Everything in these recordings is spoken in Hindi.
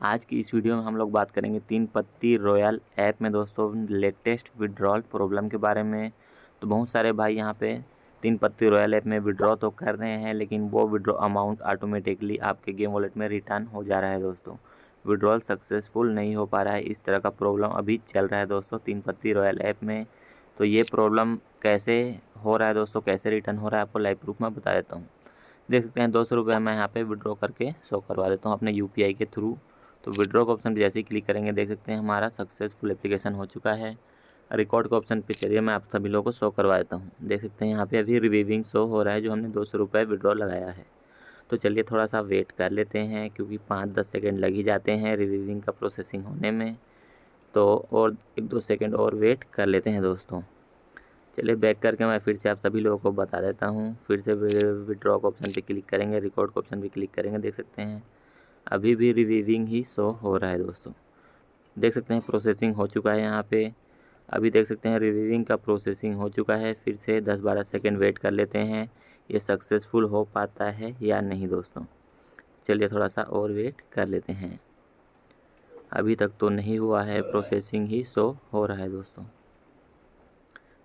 आज की इस वीडियो में हम लोग बात करेंगे तीन पत्ती रॉयल ऐप में दोस्तों लेटेस्ट विड्रॉल प्रॉब्लम के बारे में। तो बहुत सारे भाई यहाँ पे तीन पत्ती रॉयल ऐप में विड्रॉ तो कर रहे हैं, लेकिन वो विड्रॉ अमाउंट ऑटोमेटिकली आपके गेम वॉलेट में रिटर्न हो जा रहा है दोस्तों। विड्रॉल सक्सेसफुल नहीं हो पा रहा है, इस तरह का प्रॉब्लम अभी चल रहा है दोस्तों तीन पत्ती रॉयल ऐप में। तो ये प्रॉब्लम कैसे हो रहा है दोस्तों, कैसे रिटर्न हो रहा है, आपको लाइव प्रूफ में बता देता हूँ। देख सकते हैं 200 रुपये मैं यहाँ पे विड्रॉ करके शो करवा देता हूँ अपने यूपीआई के थ्रू। तो विड्रॉ के ऑप्शन पे जैसे ही क्लिक करेंगे देख सकते हैं हमारा सक्सेसफुल एप्लीकेशन हो चुका है। रिकॉर्ड के ऑप्शन पे चलिए मैं आप सभी लोगों को शो करवा देता हूँ। देख सकते हैं यहाँ पे अभी रिवीविंग शो हो रहा है जो हमने 200 रुपये विड्रॉ लगाया है। तो चलिए थोड़ा सा वेट कर लेते हैं, क्योंकि 5-10 सेकेंड लग ही जाते हैं रिवीविंग का प्रोसेसिंग होने में। तो और 1-2 सेकेंड और वेट कर लेते हैं दोस्तों। चलिए बैक करके मैं फिर से आप सभी लोगों को बता देता हूँ। फिर से विड्रॉ के ऑप्शन पे क्लिक करेंगे, रिकॉर्ड के ऑप्शन पे क्लिक करेंगे, देख सकते हैं अभी भी रिवीविंग ही शो हो रहा है दोस्तों। देख सकते हैं प्रोसेसिंग हो चुका है यहाँ पे। अभी देख सकते हैं रिवीविंग का प्रोसेसिंग हो चुका है। फिर से 10-12 सेकेंड वेट कर लेते हैं, ये सक्सेसफुल हो पाता है या नहीं दोस्तों। चलिए थोड़ा सा और वेट कर लेते हैं। अभी तक तो नहीं हुआ है, प्रोसेसिंग ही शो हो रहा है दोस्तों।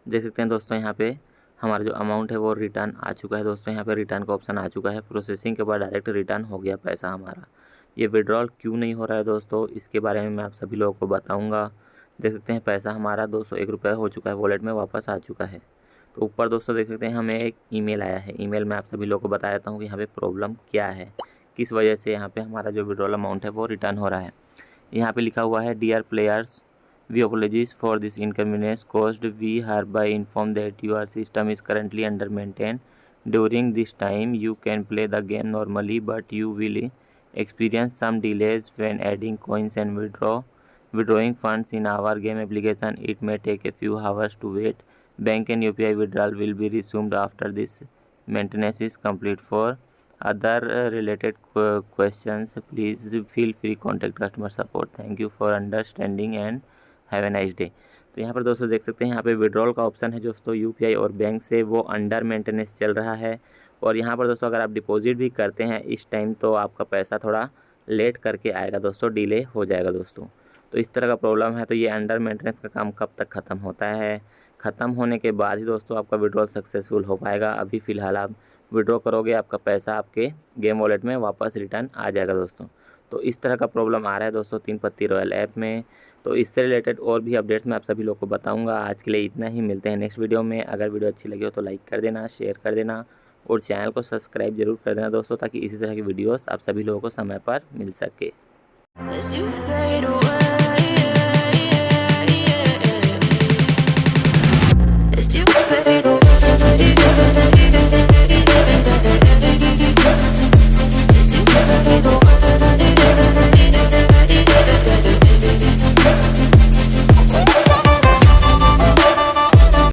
देख सकते हैं दोस्तों यहाँ पे हमारा जो अमाउंट है वो रिटर्न आ चुका है दोस्तों। यहाँ पे रिटर्न का ऑप्शन आ चुका है, प्रोसेसिंग के बाद डायरेक्ट रिटर्न हो गया पैसा हमारा। ये विड्रॉल क्यों नहीं हो रहा है दोस्तों, इसके बारे में मैं आप सभी लोगों को बताऊंगा। देख सकते हैं पैसा हमारा 201 रुपये हो चुका है, वॉलेट में वापस आ चुका है। तो ऊपर दोस्तों देख सकते हैं हमें एक ईमेल आया है। ईमेल में आप सभी लोगों को बता देता हूँ कि यहाँ पे प्रॉब्लम क्या है, किस वजह से यहाँ पे हमारा जो विड्रॉल अमाउंट है वो रिटर्न हो रहा है। यहाँ पे लिखा हुआ है dear players, we apologize for this inconvenience caused. We hereby inform that your system is currently under maintained. During this time, you can play the game normally, but you will experience some delays when adding coins and withdrawing funds in our game application. It may take a few hours to wait. Bank and UPI withdrawal will be resumed after this maintenance is complete. For other related questions, please feel free contact customer support. Thank you for understanding and have a nice day. तो यहाँ पर दोस्तों देख सकते हैं यहाँ पे विड्रॉल का ऑप्शन है दोस्तों यूपीआई और बैंक से, वो अंडर मेंटेनेंस चल रहा है। और यहाँ पर दोस्तों अगर आप डिपॉजिट भी करते हैं इस टाइम तो आपका पैसा थोड़ा लेट करके आएगा दोस्तों, डिले हो जाएगा दोस्तों। तो इस तरह का प्रॉब्लम है। तो ये अंडर मेंटेनेंस का काम कब तक ख़त्म होता है, ख़त्म होने के बाद ही दोस्तों आपका विड्रॉल सक्सेसफुल हो पाएगा। अभी फ़िलहाल आप विड्रॉ करोगे, आपका पैसा आपके गेम वॉलेट में वापस रिटर्न आ जाएगा दोस्तों। तो इस तरह का प्रॉब्लम आ रहा है दोस्तों तीन पत्ती रॉयल ऐप में। तो इससे रिलेटेड और भी अपडेट्स मैं आप सभी लोगों को बताऊंगा। आज के लिए इतना ही, मिलते हैं नेक्स्ट वीडियो में। अगर वीडियो अच्छी लगी हो तो लाइक कर देना, शेयर कर देना और चैनल को सब्सक्राइब जरूर कर देना दोस्तों, ताकि इसी तरह की वीडियोस आप सभी लोगों को समय पर मिल सके।